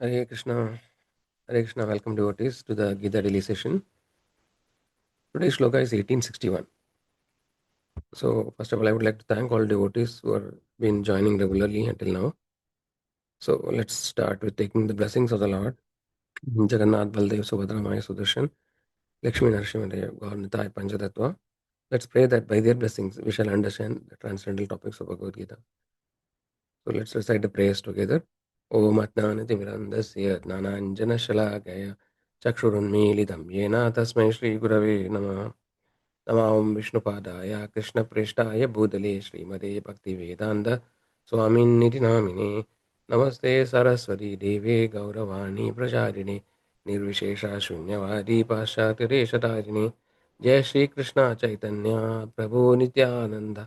Hare Krishna. Hare Krishna. Welcome devotees to the Gita Daily session. Today's shloka is 1861. So, first of all, I would like to thank all devotees who have been joining regularly until now. So, let's start with taking the blessings of the Lord. Jagannath, Baldev, Subhadra, Maya, Sudarshan, Lakshmi, Narasimhadev, God, Nitai, Panchatattva. Let's pray that by their blessings we shall understand the transcendental topics of Bhagavad Gita. So, let's recite the prayers together. Om Atnanati Mirandasya Nananjana Shalakaya Chakshurunmilidam Yena Tasmai Shri Gurave Namah नमां विष्णुपादाय कृष्णप्रेष्ठाय भूतले श्रीमते भक्तिवेदान्त स्वामिन्निति नामिने नमस्ते सरस्वती देवे गौरवाणी प्रचारिणे निर्विशेषा शून्यवादी पाश्चात्यदेशतारिणे जय श्री कृष्ण चैतन्य प्रभु नित्यानंद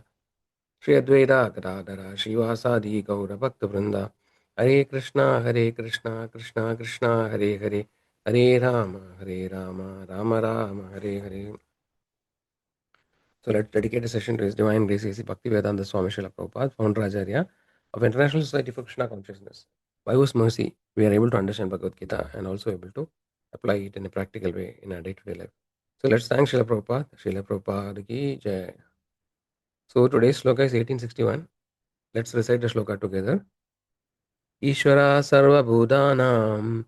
श्री अद्वैता गदाधर श्रीवासादि गौरभक्तवृंद हरे Krishna Krishna Krishna Hare Hare Hare Ram Ram Ram Hare Hare. So let's dedicate a session to His Divine Grace A.C. Bhaktivedanta Swami Srila Prabhupada, founder Acharya of International Society for Krishna Consciousness, by whose mercy we are able to understand Bhagavad Gita and also able to apply it in a practical way in our day-to-day life. So let's thank Srila Prabhupada. Srila Prabhupada ki jai. So today's sloka is 1861. Let's recite the sloka together. Ishvara sarva bhudanam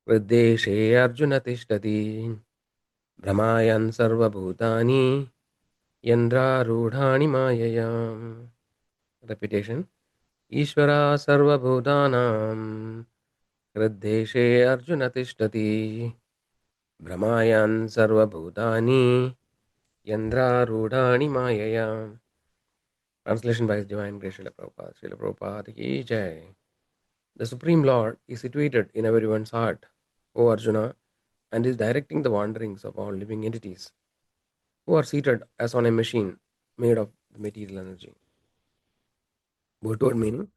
Viddeshe Arjuna tishtati Brahmayan sarva bhutani Yandra rudhani mayayam. Repetition. Ishvara sarvabhutanam Hriddeshe Arjuna tishtati Brahmayan sarvabhutani Yandra rudhani mayayam. Translation by His Divine Grace Srila Prabhupada. Srila Prabhupada ki jai. The Supreme Lord is situated in everyone's heart, O Arjuna, and is directing the wanderings of all living entities, who are seated as on a machine made of material energy. Word meaning: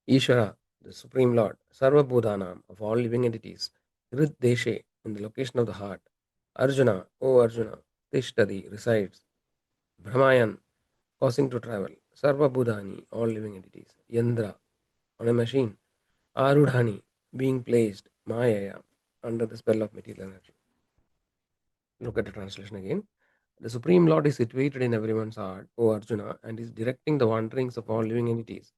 Ishvara, the Supreme Lord, Sarva Bhutanam, of all living entities, Hrid Deshe, in the location of the heart, Arjuna, O Arjuna, Tishtadi, resides, Brahmayan, causing to travel, Sarva Bhutani, all living entities, Yandra, on a machine, Arudhani, being placed, Mayaya, under the spell of material energy. Look at the translation again. The Supreme Lord is situated in everyone's heart, O Arjuna, and is directing the wanderings of all living entities,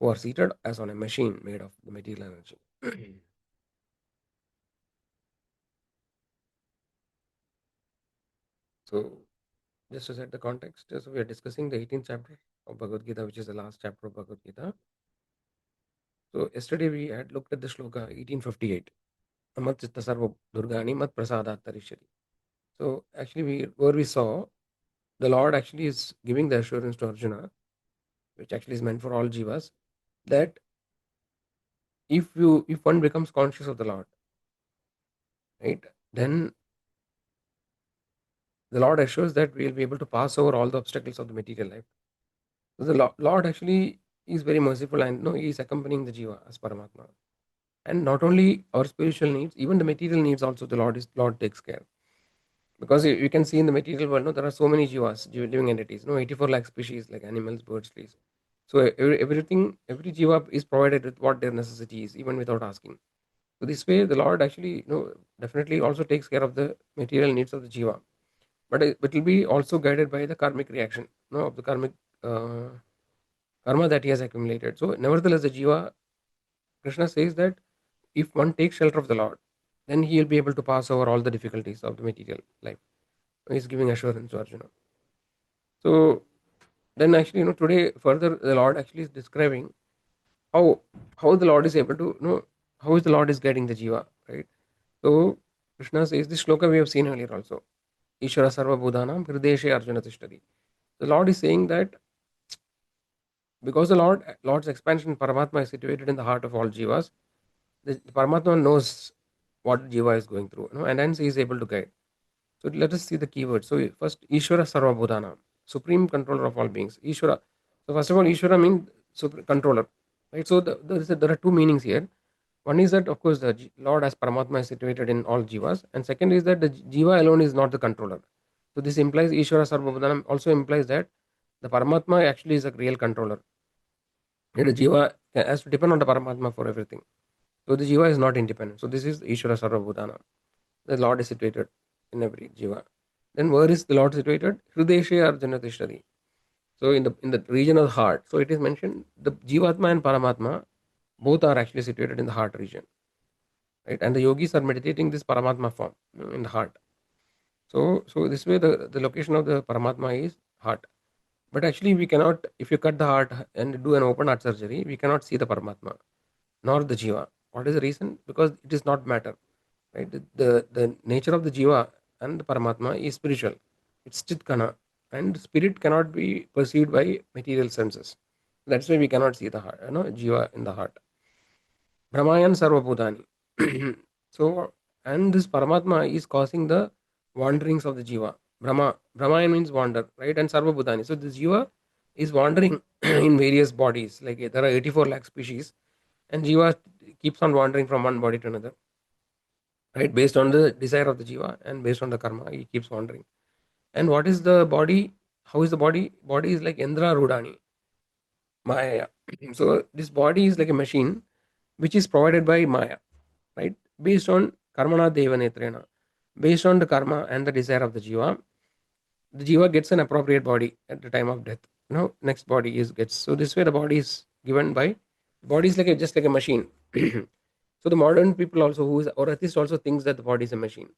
who are seated as on a machine made of the material energy. So, just to set the context, so we are discussing the 18th chapter of Bhagavad Gita, which is the last chapter of Bhagavad Gita. So, yesterday we had looked at the shloka 1858. Amat chitta sarva durgani mat prasadat tarishyati. So, actually, where we saw the Lord actually is giving the assurance to Arjuna, which actually is meant for all jivas, that if one becomes conscious of the Lord, right, then the Lord assures that we will be able to pass over all the obstacles of the material life. So the Lord actually is very merciful, and no, He is accompanying the jiva as Paramatma. And not only our spiritual needs, even the material needs also the Lord takes care. Because you can see in the material world, no, there are so many jivas, living entities, no, 84 lakh species like animals, birds, trees. So every jiva is provided with what their necessity is, even without asking. So this way, the Lord actually, definitely also takes care of the material needs of the jiva, but it will be also guided by the karmic reaction, of the karmic uh, karma that he has accumulated. So, nevertheless, the jiva, Krishna says that if one takes shelter of the Lord, then he will be able to pass over all the difficulties of the material life. He is giving assurance to Arjuna. So, then actually, today further the Lord actually is describing how the Lord is able to, how is the Lord is guiding the jiva, right? So, Krishna says this shloka we have seen earlier also. Ishvara sarva bhudanam hrideshe Arjuna tishtati. The Lord is saying that because the Lord's expansion Paramatma is situated in the heart of all jivas, the Paramatma knows what jiva is going through, and hence he is able to guide. So let us see the keywords. So first, Ishvara Sarvabhutana, supreme controller of all beings. Ishvara. So first of all, Ishvara means controller, right? So there are two meanings here. One is that of course the Lord as Paramatma is situated in all jivas, and second is that the jiva alone is not the controller. So this implies Ishvara Sarvabhutana also implies that the Paramatma actually is a real controller. The jiva has to depend on the Paramatma for everything. So the jiva is not independent. So this is Ishvara Sarvabhutana. The Lord is situated in every jiva. Then where is the Lord situated? Hrideshe Arjuna Tishtari. So in the region of the heart. So it is mentioned the Jivatma and Paramatma both are actually situated in the heart region, right? And the yogis are meditating this Paramatma form, in the heart. So this way the location of the Paramatma is heart. But actually we cannot, if you cut the heart and do an open heart surgery, we cannot see the Paramatma nor the Jiva. What is the reason? Because it is not matter, right? The nature of the Jiva and the Paramatma is spiritual. It's Chitkana, and spirit cannot be perceived by material senses. That's why we cannot see the heart, Jiva in the heart. Brahmayan Sarvabhutani. So, and this Paramatma is causing the wanderings of the Jiva. Brahmayan means wander, right? And Sarvabhutani. So, the Jiva is wandering in various bodies. Like there are 84 lakh species, and Jiva keeps on wandering from one body to another, right? Based on the desire of the Jiva and based on the karma, he keeps wandering. And what is the body? How is the body? Body is like Indra Rudani, Maya. So, this body is like a machine which is provided by Maya, right? Based on karmana devanetrena, based on the karma and the desire of the jiva gets an appropriate body at the time of death. Next body is gets. So this way the body is given by, body is like just like a machine. So the modern people also who is, or atheist also thinks that the body is a machine,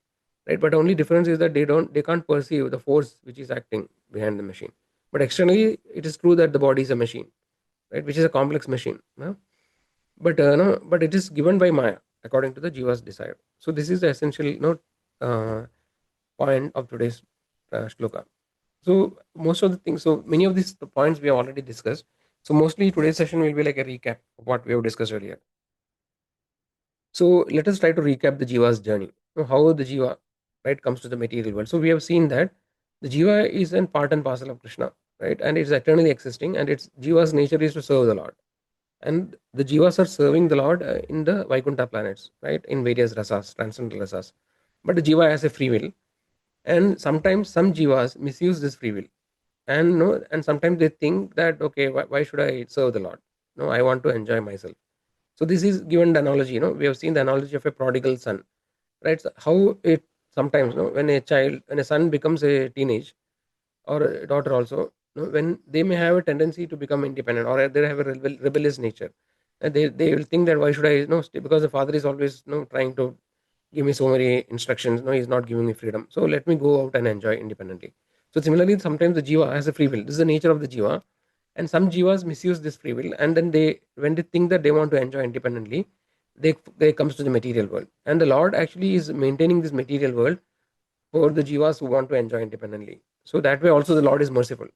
right? But only difference is that they can't perceive the force which is acting behind the machine. But externally, it is true that the body is a machine, right? Which is a complex machine. No? But no, but it is given by Maya according to the Jiva's desire. So this is the essential uh, point of today's shloka. So most of the things, so many of these points we have already discussed. So mostly today's session will be like a recap of what we have discussed earlier. So let us try to recap the Jiva's journey. How the Jiva, right, comes to the material world. So we have seen that the Jiva is an part and parcel of Krishna, right, and it's eternally existing, and its Jiva's nature is to serve the Lord. And the Jivas are serving the Lord in the Vaikuntha planets, right, in various rasas, transcendental rasas. But the Jiva has a free will, and sometimes some Jivas misuse this free will, and no, and sometimes they think that okay, why should I serve the Lord? No, I want to enjoy myself. So this is given the analogy. We have seen the analogy of a prodigal son, right? So how it sometimes, when a son becomes a teenage, or a daughter also, when they may have a tendency to become independent, or they have a rebellious nature, and they will think that why should I, stay, because the father is always, trying to give me so many instructions. No, he's not giving me freedom. So let me go out and enjoy independently. So similarly, sometimes the jiva has a free will. This is the nature of the jiva, and some jivas misuse this free will, and then when they think that they want to enjoy independently, they comes to the material world, and the Lord actually is maintaining this material world for the jivas who want to enjoy independently. So that way also the Lord is merciful.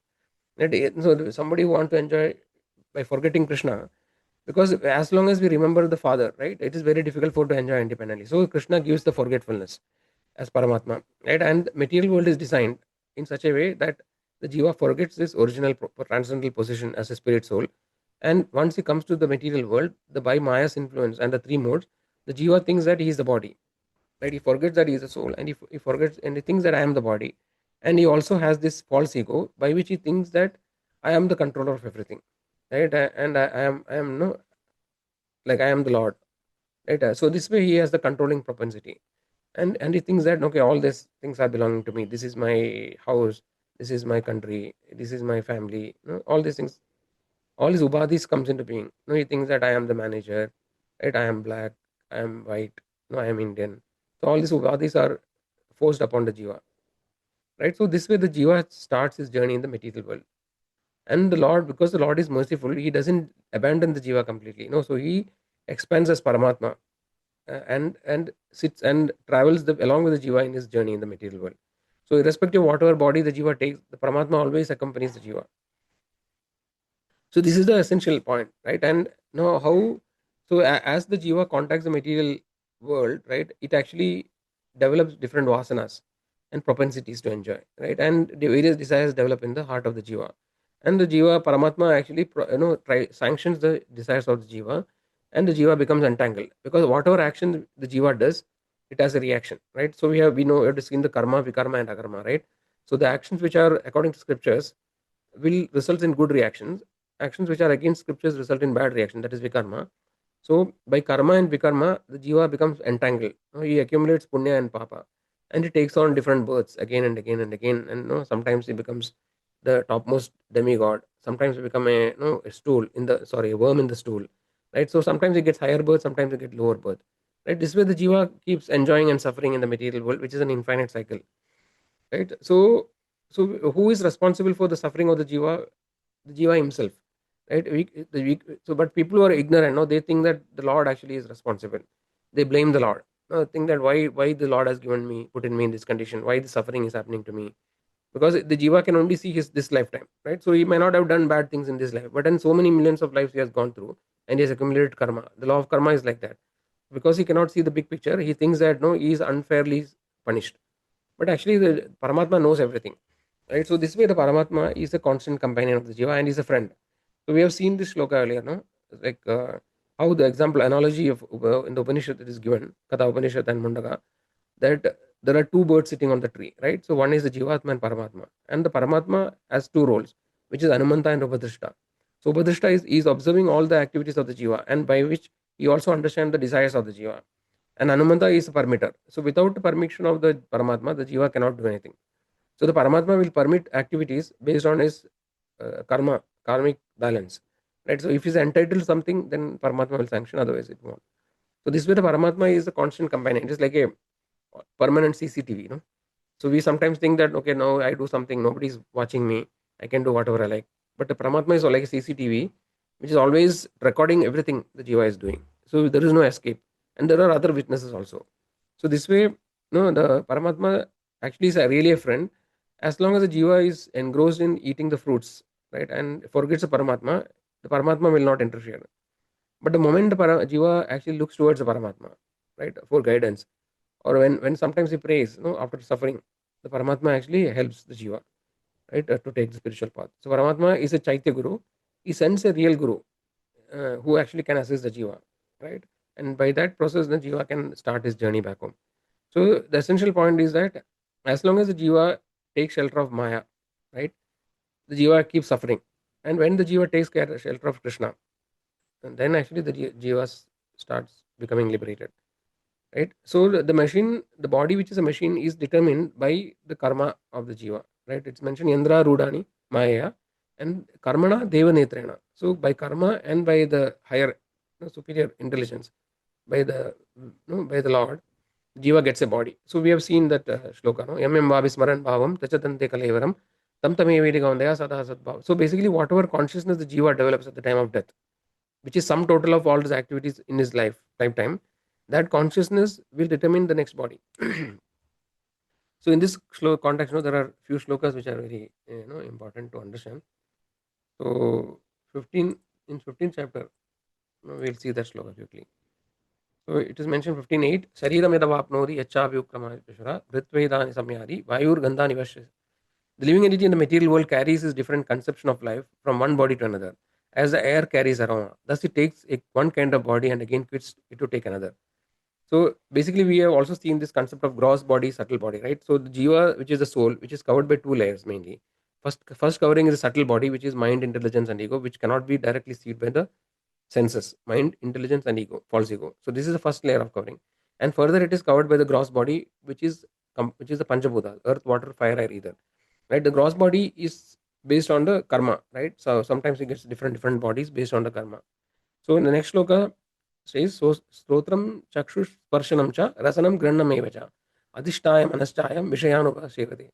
So somebody who want to enjoy by forgetting Krishna, because as long as we remember the Father, right, it is very difficult for to enjoy independently. So Krishna gives the forgetfulness as Paramatma, right, and material world is designed in such a way that the jiva forgets this original transcendental position as a spirit soul, and once he comes to the material world, the by Maya's influence and the three modes, the jiva thinks that he is the body, right? He forgets that he is a soul, and he forgets and he thinks that I am the body, and he also has this false ego by which he thinks that I am the controller of everything, right? And I am no, like I am the Lord, right? So this way he has the controlling propensity, and he thinks that okay, all these things are belonging to me. This is my house, this is my country, this is my family. All these things, all these ubadhis comes into being. He thinks that I am the manager, right? I am black, I am white, no, I am Indian. So all these ubadhis are forced upon the jiva, right? So this way the jiva starts his journey in the material world, and the Lord, because the Lord is merciful, he doesn't abandon the jiva completely. No, so he expands as Paramatma, and sits and travels along with the jiva in his journey in the material world. So irrespective of whatever body the jiva takes, the Paramatma always accompanies the jiva. So this is the essential point, right? And now how, so as the jiva contacts the material world, right, it actually develops different vasanas and propensities to enjoy, right? And the various desires develop in the heart of the jiva, and the jiva Paramatma actually sanctions the desires of the jiva, and the jiva becomes entangled because whatever action the jiva does, it has a reaction, right? So we have to see the karma, vikarma, and akarma, right? So the actions which are according to scriptures will result in good reactions. Actions which are against scriptures result in bad reaction, that is vikarma. So by karma and vikarma, the jiva becomes entangled. He accumulates punya and papa, and he takes on different births again and again and again. And sometimes he becomes the topmost demigod. Sometimes he become a stool in the sorry a worm in the stool, right? So sometimes he gets higher birth, sometimes he gets lower birth, right? This way the jiva keeps enjoying and suffering in the material world, which is an infinite cycle, right? So who is responsible for the suffering of the jiva himself, right? So but people who are ignorant, no, they think that the Lord actually is responsible. They blame the Lord. No, think that why the Lord has given me put in me in this condition, why the suffering is happening to me, because the jiva can only see his this lifetime, right? So he may not have done bad things in this life, but in so many millions of lives he has gone through, and he has accumulated karma. The law of karma is like that. Because he cannot see the big picture, he thinks that no, he is unfairly punished, but actually the Paramatma knows everything, right? So this way the Paramatma is a constant companion of the jiva and is a friend. So we have seen this shloka earlier, no? Like how the example analogy of in the Upanishad that is given, Katha Upanishad and Mundaka, that there are two birds sitting on the tree, right? So one is the Jivatma and Paramatma. And the Paramatma has two roles, which is Anumanta and Upadrishta. So Upadrishta is observing all the activities of the Jiva, and by which he also understands the desires of the Jiva. And Anumanta is a permitter. So without the permission of the Paramatma, the Jiva cannot do anything. So the Paramatma will permit activities based on his karmic balance. Right. So if he's entitled to something, then Paramatma will sanction, otherwise it won't. So this way the Paramatma is a constant companion. It is like a permanent CCTV, So we sometimes think that okay, now I do something, nobody's watching me, I can do whatever I like. But the Paramatma is like a CCTV, which is always recording everything the Jiva is doing. So there is no escape. And there are other witnesses also. So this way, no, the Paramatma actually is really a friend as long as the Jiva is engrossed in eating the fruits, right? And forgets the Paramatma will not interfere. But the moment Jiva actually looks towards the Paramatma, right, for guidance, or when sometimes he prays, after suffering, the Paramatma actually helps the Jiva, right, to take the spiritual path. So Paramatma is a Chaitya Guru. He sends a real Guru who actually can assist the Jiva, right? And by that process, the Jiva can start his journey back home. So the essential point is that as long as the Jiva takes shelter of Maya, right, the Jiva keeps suffering. And when the Jiva takes shelter of Krishna, and then actually the Jiva starts becoming liberated, right? So the machine, the body which is a machine is determined by the karma of the jiva, right? It's mentioned Yandra Rudani Maya and Karmana Deva Netrena. So by karma and by the higher superior intelligence, by the Lord, jiva gets a body. So we have seen that shloka, no? Yam Vavismaran Bhavam Tachatante Kalevaram Tam Tame Vedigandaya Sada Sadbhav. So basically whatever consciousness the jiva develops at the time of death, which is sum total of all his activities in his lifetime, that consciousness will determine the next body. So in this context, there are few shlokas which are very important to understand. So 15 in 15th chapter, we'll see that shloka quickly. So it is mentioned 15:8. Shariram yadavapnori yachavyukrama bhritvedani samyadi vayur gandhani vasya. The living entity in the material world carries his different conception of life from one body to another, as the air carries aroma. Thus, it takes one kind of body and again quits it to take another. So, basically, we have also seen this concept of gross body, subtle body, right? So, the jiva, which is the soul, which is covered by two layers mainly. First covering is the subtle body, which is mind, intelligence, and ego, which cannot be directly seen by the senses: mind, intelligence, and ego, false ego. So, this is the first layer of covering, and further, it is covered by the gross body, which is the Panchabhuta: earth, water, fire, air, ether, right? The gross body is based on the karma, right? So sometimes it gets different bodies based on the karma. So in the next shloka says, so strotram chakshush sparshanam cha rasanam grannam evacha adhishtaya manaschayam vishayanupasevate.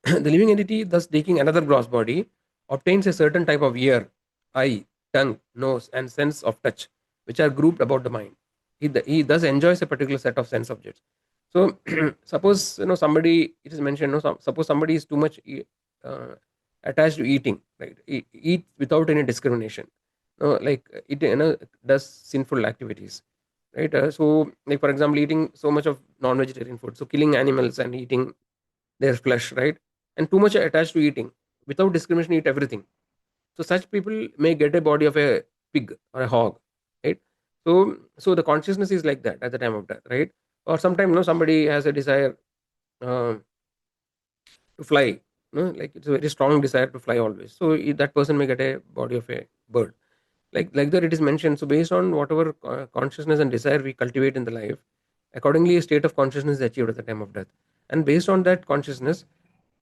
The living entity, thus taking another gross body, obtains a certain type of ear, eye, tongue, nose, and sense of touch, which are grouped about the mind. He thus enjoys a particular set of sense objects. So, suppose somebody, it is mentioned, suppose somebody is too much uh, attached to eating, right? Eat without any discrimination, like it does sinful activities, right? So, like for example, eating so much of non-vegetarian food, so killing animals and eating their flesh, right? And too much attached to eating without discrimination, eat everything. So such people may get a body of a pig or a hog, right? So the consciousness is like that at the time of death, right? Or sometimes somebody has a desire uh, to fly, like it's a very strong desire to fly always. So that person may get a body of a bird. like that it is mentioned. So based on whatever consciousness and desire we cultivate in the life, accordingly a state of consciousness is achieved at the time of death, and based on that consciousness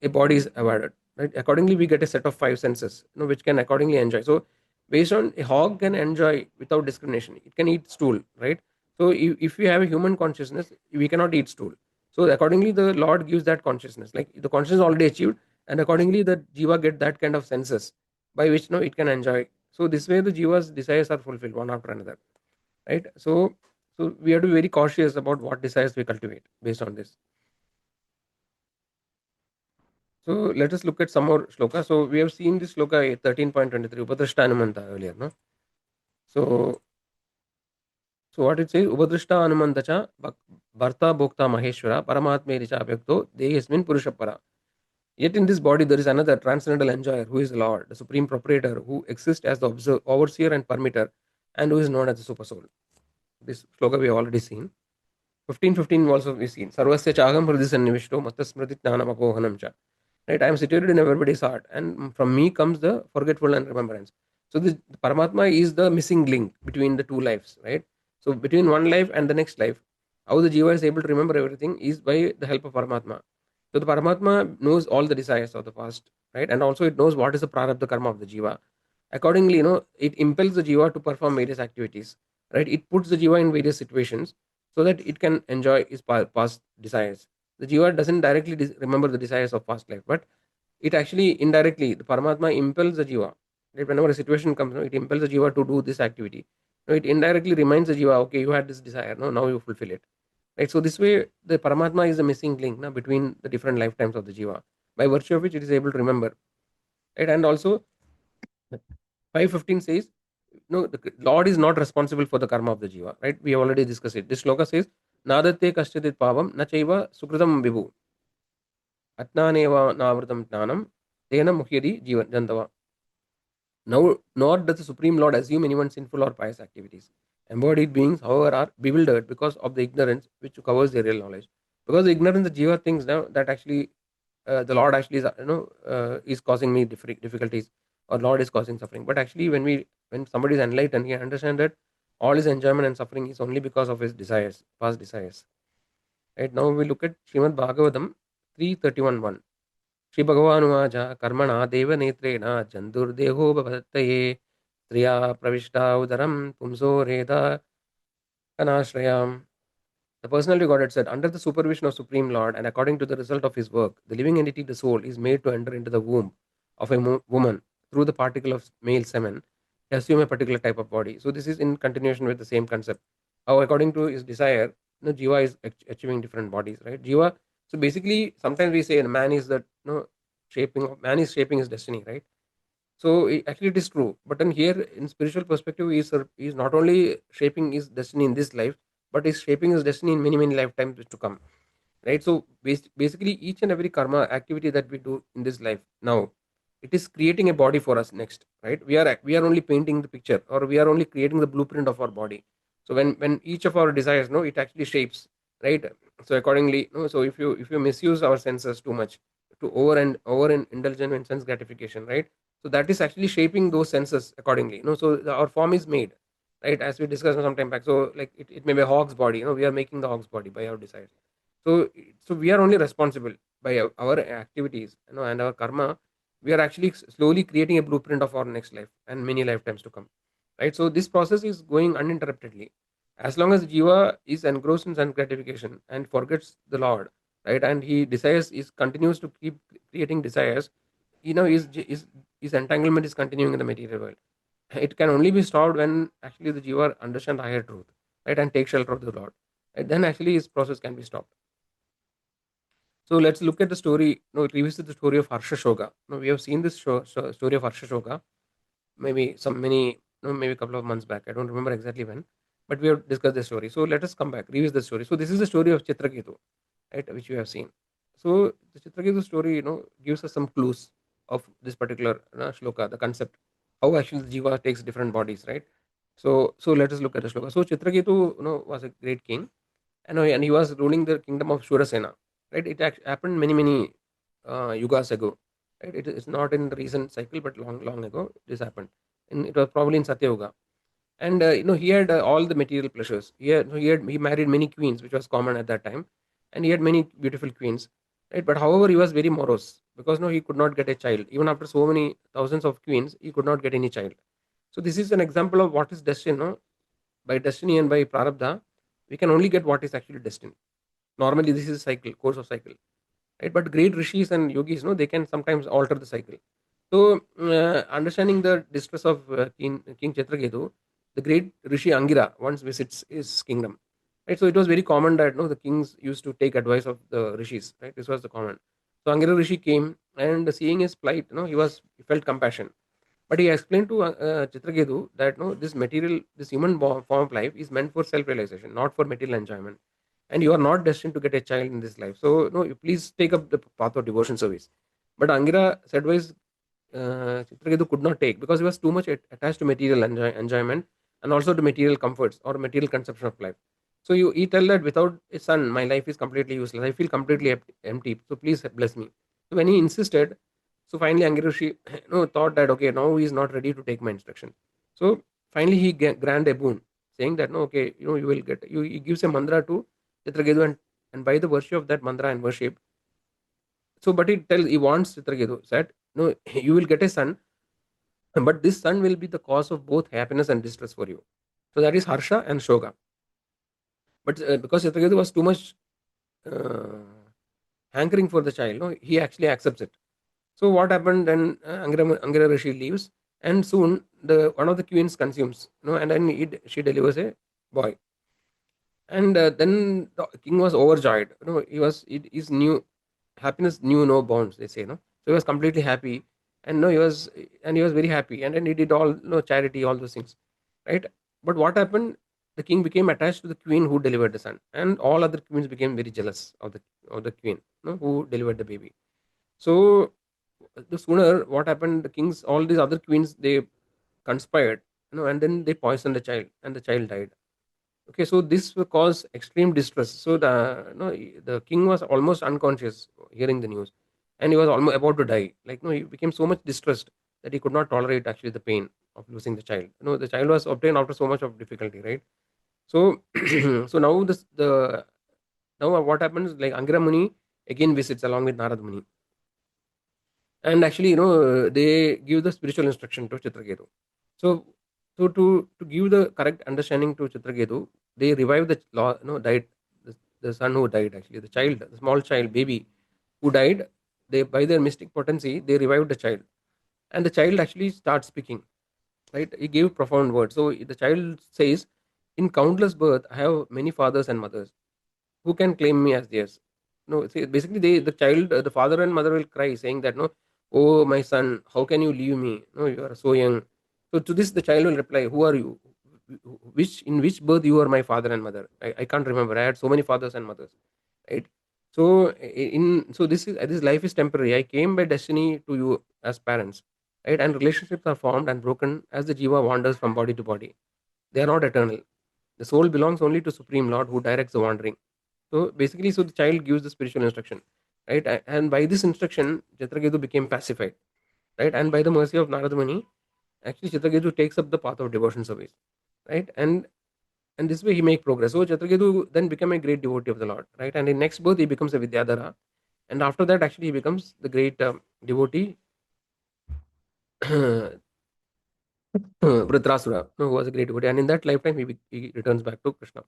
a body is awarded, right? Accordingly we get a set of five senses, which can accordingly enjoy. So based on, a hog can enjoy without discrimination, it can eat stool, right? So if we have a human consciousness, we cannot eat stool. So accordingly the Lord gives that consciousness, like the consciousness is already achieved, and accordingly the jiva get that kind of senses by which it can enjoy. So this way the jiva's desires are fulfilled one after another, right? So we have to be very cautious about what desires we cultivate based on this. So let us look at some more shloka. So we have seen this shloka 13.23 Upadrashta earlier, no? So so what it says, Upadrashta Anumantacha Bharta Bhokta Maheshwara Paramatme Richa Abhyakto Dehesmin Purushapara. Yet in this body there is another transcendental enjoyer who is the Lord, the supreme proprietor, who exists as the overseer and permitter, and who is known as the super soul. This shloka we have already seen. 15:15 also we seen. Sarvasya chagam hridhi sannivishto mattasmriti jnanam apohanam cha. Right, I am situated in everybody's heart, and from me comes the forgetful and remembrance. So the Paramatma is the missing link between the two lives, right? So between one life and the next life, how the jiva is able to remember everything is by the help of Paramatma. So the Paramatma knows all the desires of the past, right? And also it knows what is the prarabdha karma of the jiva. Accordingly, it impels the jiva to perform various activities, right? It puts the jiva in various situations so that it can enjoy its past desires. The jiva doesn't directly remember the desires of past life, but it actually indirectly, the Paramatma impels the jiva. Right? Whenever a situation comes, it impels the jiva to do this activity. It indirectly reminds the jiva, okay, you had this desire, no, now you fulfill it. Right? So this way, the Paramatma is the missing link, no, between the different lifetimes of the jiva, by virtue of which it is able to remember. Right? And also 5:15 says, no, the Lord is not responsible for the karma of the jiva. Right? We have already discussed it. This sloka says, Nadate kaschadit pavam na chaiva sukritam vibhu atnaneva navritam jnanam tena muhyadi jivan jantava. Now, nor does the Supreme Lord assume anyone sinful or pious activities. Embodied beings, however, are bewildered because of the ignorance which covers their real knowledge. Because the ignorance, the jiva thinks now that actually the Lord actually is, is causing me difficulties, or Lord is causing suffering. But actually, when somebody is enlightened, he understands that all his enjoyment and suffering is only because of his desires, past desires. Right now, we look at Srimad Bhagavatam 3:31:1. Shri भगवानुवाच कर्मणा देवनेत्रेण चन्दुर्देहो भवत्तये स्त्रिया प्रविष्टा उदरं पुंसोरेदा अनाश्रयाम्. The personality God said, under the supervision of Supreme Lord and according to the result of his work, the living entity, the soul, is made to enter into the womb of a woman through the particle of male semen to assume a particular type of body. So this is in continuation with the same concept. How according to his desire, Jiva is achieving different bodies, right? Jiva. So basically, sometimes we say man is that man is shaping his destiny, right? So actually, it is true. But then here, in spiritual perspective, he is not only shaping his destiny in this life, but is shaping his destiny in many lifetimes to come. Right. So basically, each and every karma activity that we do in this life now, it is creating a body for us next. Right. We are only painting the picture, or we are only creating the blueprint of our body. So when each of our desires, no, it actually shapes. Right. So accordingly, no. So if you misuse our senses too much, to over and indulgent in sense gratification, right? So that is actually shaping those senses accordingly. So our form is made, right, as we discussed some time back. So like it may be a hog's body. We are making the hog's body by our desires. So we are only responsible by our activities, and our karma. We are actually slowly creating a blueprint of our next life and many lifetimes to come, right? So this process is going uninterruptedly. As long as jiva is engrossed in sense gratification and forgets the Lord, right, and he desires is continues to keep creating desires, his entanglement is continuing in the material world. It can only be stopped when actually the jiva understand the higher truth, right, and take shelter of the Lord. Right? Then actually his process can be stopped. So let's look at the story. Revisit the story of Harsha Shoga. We have seen this story of Harsha Shoga maybe maybe a couple of months back. I don't remember exactly when, but we have discussed the story. So let us come back, revisit the story. So this is the story of Chitraketu, right, which we have seen. So the Chitraketu story, gives us some clues of this particular shloka, the concept, how actually the jiva takes different bodies, right? So let us look at the shloka. So Chitraketu, was a great king, and he was ruling the kingdom of Shurasena, right? It happened many yugas ago, right? It is not in the recent cycle, but long ago this happened. It was probably in Satya Yuga. And he had all the material pleasures. He married many queens, which was common at that time, and he had many beautiful queens, right? But however, he was very morose because he could not get a child. Even after so many thousands of queens, he could not get any child. So this is an example of what is destiny. No? By destiny and by prarabdha, we can only get what is actually destined. Normally, this is a cycle, course of cycle, right? But great rishis and yogis, they can sometimes alter the cycle. So, understanding the distress of King Chitraketu, the great Rishi Angira once visits his kingdom. Right, so it was very common that the kings used to take advice of the rishis. Right, this was the common. So Angira Rishi came and seeing his plight, he felt compassion, but he explained to Chitraketu that this material, this human form of life is meant for self-realization, not for material enjoyment, and you are not destined to get a child in this life. So no, you please take up the path of devotion service. But Angira said wise Chitraketu could not take because he was too much attached to material enjoyment and also to material comforts or material conception of life. So he tell that without a son, my life is completely useless. I feel completely empty. So please bless me. So when he insisted, so finally Angirishi thought that okay, now he is not ready to take my instruction. So finally he grant a boon, saying that no, okay, you will get. He gives a mantra to Chitraketu, and by the virtue of that mantra and worship, so but he wants Chitraketu said no, you will get a son, but this son will be the cause of both happiness and distress for you. So that is Harsha and Shoga. But because Chitraketu was too much uh, hankering for the child, he actually accepts it. So what happened then? Angira Rishi leaves, and soon the one of the queens consumes, and then she delivers a boy. And then the king was overjoyed. His new happiness knew no bounds. They say, no. So he was completely happy, and he was very happy, and then he did all charity, all those things, right? But what happened? The king became attached to the queen who delivered the son, and all other queens became very jealous of the queen, who delivered the baby. So the sooner what happened, the kings, all these other queens, they conspired, and then they poisoned the child, and the child died. Okay, so this will cause extreme distress. So the king was almost unconscious hearing the news, and he was almost about to die. Like he became so much distressed that he could not tolerate actually the pain of losing the child. The child was obtained after so much of difficulty, right? So so now what happens? Like Angira Muni again visits along with Narad Muni, and actually they give the spiritual instruction to Chitraketu. So to give the correct understanding to Chitraketu, they revive the died, the son who died, actually the child, the small child baby who died. They, by their mystic potency, they revived the child, and the child actually starts speaking, right? He gave profound words. So the child says, in countless birth I have many fathers and mothers, who can claim me as theirs? No, see, basically, the child, the father and mother will cry, saying that, no, oh, my son, how can you leave me? No, you are so young. So to this, the child will reply, who are you? In which birth you are my father and mother? I can't remember. I had so many fathers and mothers, right? So this life is temporary. I came by destiny to you as parents, right? And relationships are formed and broken as the jiva wanders from body to body. They are not eternal. The soul belongs only to Supreme Lord who directs the wandering. So basically, so the child gives the spiritual instruction, right? And by this instruction, Chitraketu became pacified, right? And by the mercy of Narada Muni, actually Chitraketu takes up the path of devotion service, right? And this way he make progress. So Chitraketu then became a great devotee of the Lord, right? And in next birth he becomes a Vidyadhara, and after that actually he becomes the great devotee Vritrasura, who was a great devotee, and in that lifetime he returns back to Krishna.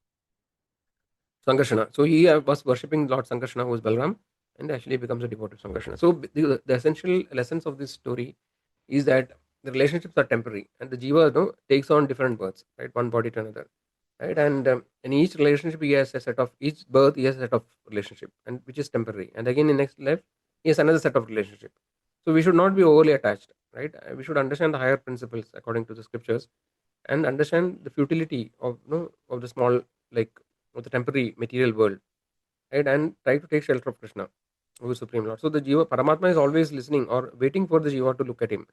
Sankarsana. So he was worshipping Lord Sankarsana, who is Balram, and actually becomes a devotee of Sankarsana. So the essential lessons of this story is that the relationships are temporary, and the jiva takes on different births, right, one body to another, right, and in each relationship he has a set of each birth he has a set of relationship, and which is temporary, and again in next life he has another set of relationship. So we should not be overly attached, right? We should understand the higher principles according to the scriptures, and understand the futility of of the small, like, of the temporary material world, right? And try to take shelter of Krishna, who is Supreme Lord. So the Jiva, Paramatma is always listening or waiting for the Jiva to look at him.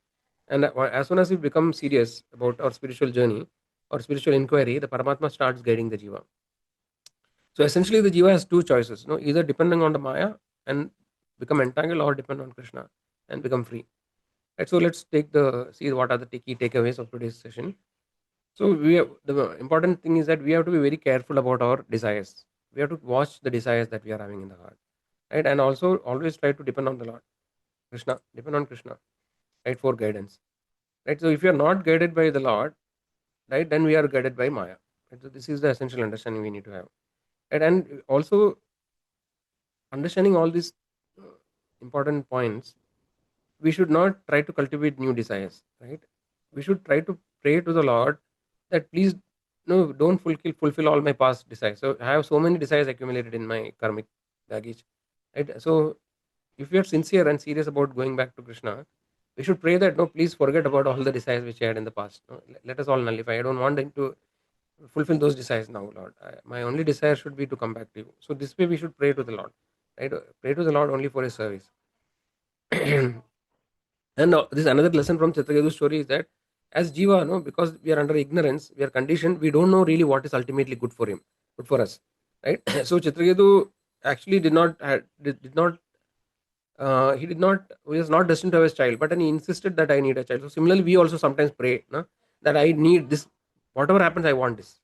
And as soon as we become serious about our spiritual journey or spiritual inquiry, the Paramatma starts guiding the Jiva. So essentially, the Jiva has two choices, either depending on the Maya and become entangled, or depend on Krishna and become free. Right, so let's take the see what are the key takeaways of today's session. So the important thing is that we have to be very careful about our desires. We have to watch the desires that we are having in the heart, right? And also always try to depend on the Lord, Krishna, depend on Krishna, right, for guidance, right? So if you are not guided by the Lord, right, then we are guided by Maya. Right? So this is the essential understanding we need to have, right? And also understanding all these uh, important points, we should not try to cultivate new desires, right? We should try to pray to the Lord that please, no, don't fulfill all my past desires. So I have so many desires accumulated in my karmic baggage, right? So if we are sincere and serious about going back to Krishna, we should pray that no, please forget about all the desires which I had in the past. No? Let us all nullify. I don't want them to fulfill those desires now, Lord. My only desire should be to come back to you. So this way we should pray to the Lord, right? Pray to the Lord only for his service. And this another lesson from Chitraketu's story is that as Jiva, no, because we are under ignorance, we are conditioned, we don't know really what is ultimately good for him, good for us, right? So Chitraketu actually did not he was not destined to have a child, but then he insisted that I need a child. So similarly, we also sometimes pray, no, that I need this, whatever happens, I want this.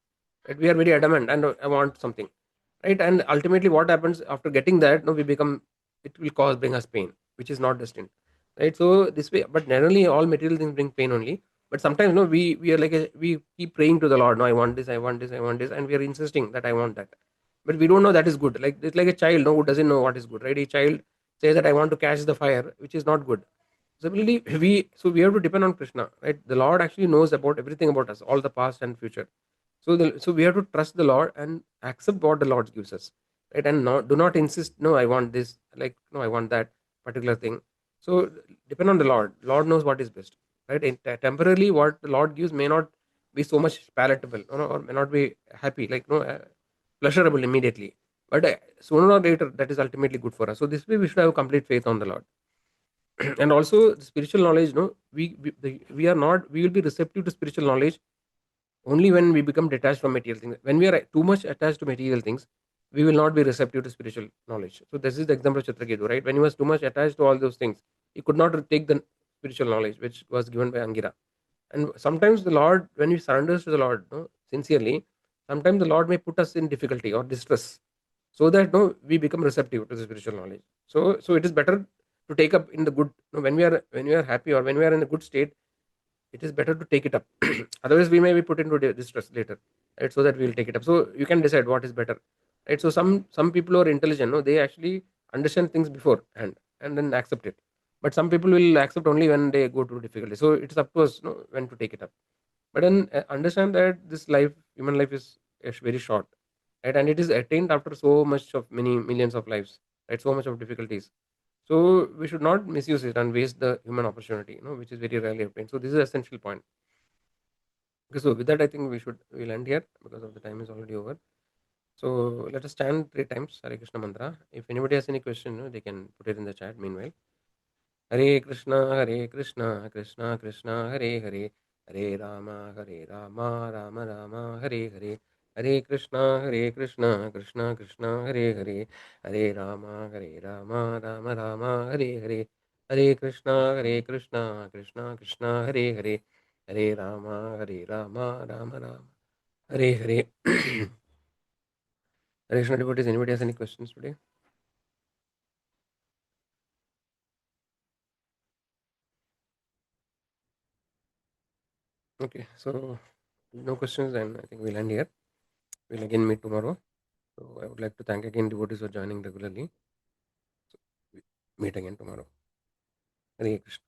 Right? We are very adamant and I want something, right? And ultimately, what happens after getting that? No, we become, it will bring us pain, which is not destined, right? So this way, but generally, all material things bring pain only. But sometimes, no, we are like we keep praying to the Lord. No, I want this, I want this, I want this, and we are insisting that I want that, but we don't know that is good. Like it's like a child, no, who doesn't know what is good, right? A child says that I want to catch the fire, which is not good. Similarly, we have to depend on Krishna, right? The Lord actually knows about everything about us, all the past and future. So we have to trust the Lord and accept what the Lord gives us, right? And not, do not insist. No, I want this. Like no, I want that particular thing. So depend on the Lord. Lord knows what is best, right? Temporarily, what the Lord gives may not be so much palatable, or may not be happy, like no, pleasurable immediately. But sooner or later, that is ultimately good for us. So this way, we should have complete faith on the Lord. And also the spiritual knowledge, no, we are not, we will be receptive to spiritual knowledge only when we become detached from material things. When we are too much attached to material things, we will not be receptive to spiritual knowledge. So this is the example of Chitraketu, right? When he was too much attached to all those things, he could not take the spiritual knowledge which was given by Angira. And sometimes the Lord, when we surrender to the Lord, no, sincerely, sometimes the Lord may put us in difficulty or distress, so that no, we become receptive to the spiritual knowledge. So it is better to take up in the good, no, when we are happy or when we are in a good state, it is better to take it up. Otherwise we may be put into distress later, right? So that we will take it up. So you can decide what is better, right? So some people who are intelligent, no, they actually understand things before and then accept it. But some people will accept only when they go through difficulty. So it's up to us, no, when to take it up. But then understand that this life, human life, is very short, right? And it is attained after so much of many millions of lives, right? So much of difficulties. So we should not misuse it and waste the human opportunity, which is very rarely obtained. So this is an essential point. Okay, so with that, I think we'll end here because of the time is already over. So let us stand three times Hare Krishna mantra. If anybody has any question, they can put it in the chat. Meanwhile, Hare Krishna, Krishna Krishna, Hare Hare, Hare Rama, Rama Rama, Hare Hare. Hare Krishna, Krishna Krishna, Hare Hare, Hare Rama, Rama Rama, Hare Hare. Hare Krishna, Krishna Krishna, Hare Hare, Hare Rama, Rama Rama, Hare Hare. Hare Krishna devotees, anybody has any questions today? Okay, so no questions, and I think we'll end here. We'll again meet tomorrow. So I would like to thank again devotees for joining regularly. Meet again tomorrow. Hare Krishna.